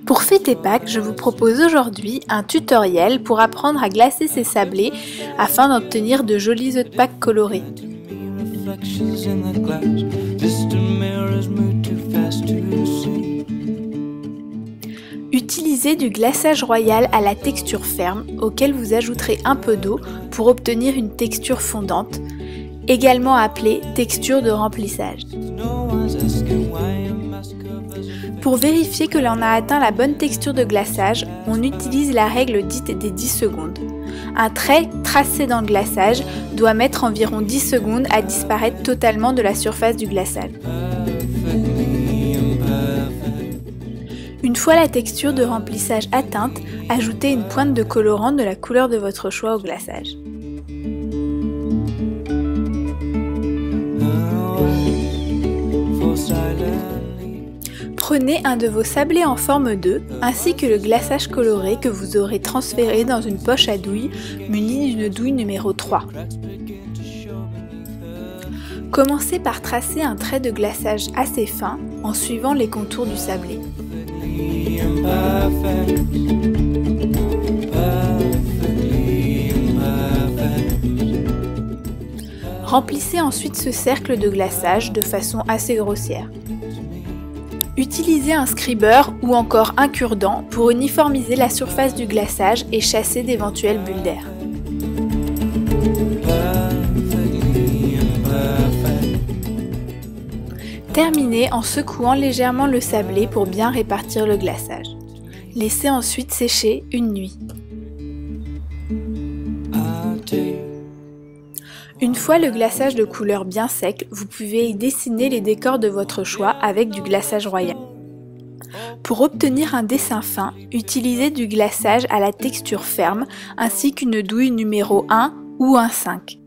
Pour fêter Pâques, je vous propose aujourd'hui un tutoriel pour apprendre à glacer ses sablés afin d'obtenir de jolis œufs de Pâques colorés. Utilisez du glaçage royal à la texture ferme auquel vous ajouterez un peu d'eau pour obtenir une texture fondante, également appelée texture de remplissage. Pour vérifier que l'on a atteint la bonne texture de glaçage, on utilise la règle dite des 10 secondes. Un trait tracé dans le glaçage doit mettre environ 10 secondes à disparaître totalement de la surface du glaçage. Une fois la texture de remplissage atteinte, ajoutez une pointe de colorant de la couleur de votre choix au glaçage. Prenez un de vos sablés en forme d'œuf ainsi que le glaçage coloré que vous aurez transféré dans une poche à douille munie d'une douille numéro 3. Commencez par tracer un trait de glaçage assez fin en suivant les contours du sablé. Remplissez ensuite ce cercle de glaçage de façon assez grossière. Utilisez un scriber ou encore un cure-dent pour uniformiser la surface du glaçage et chasser d'éventuelles bulles d'air. Terminez en secouant légèrement le sablé pour bien répartir le glaçage. Laissez ensuite sécher une nuit. Une fois le glaçage de couleur bien sec, vous pouvez y dessiner les décors de votre choix avec du glaçage royal. Pour obtenir un dessin fin, utilisez du glaçage à la texture ferme ainsi qu'une douille numéro 1 ou un 5.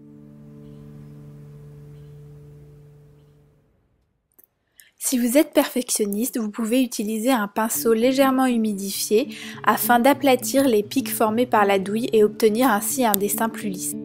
Si vous êtes perfectionniste, vous pouvez utiliser un pinceau légèrement humidifié afin d'aplatir les pics formés par la douille et obtenir ainsi un dessin plus lisse.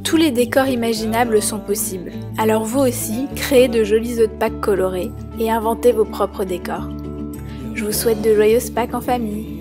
Tous les décors imaginables sont possibles, alors vous aussi, créez de jolis œufs de Pâques colorés et inventez vos propres décors. Je vous souhaite de joyeuses Pâques en famille.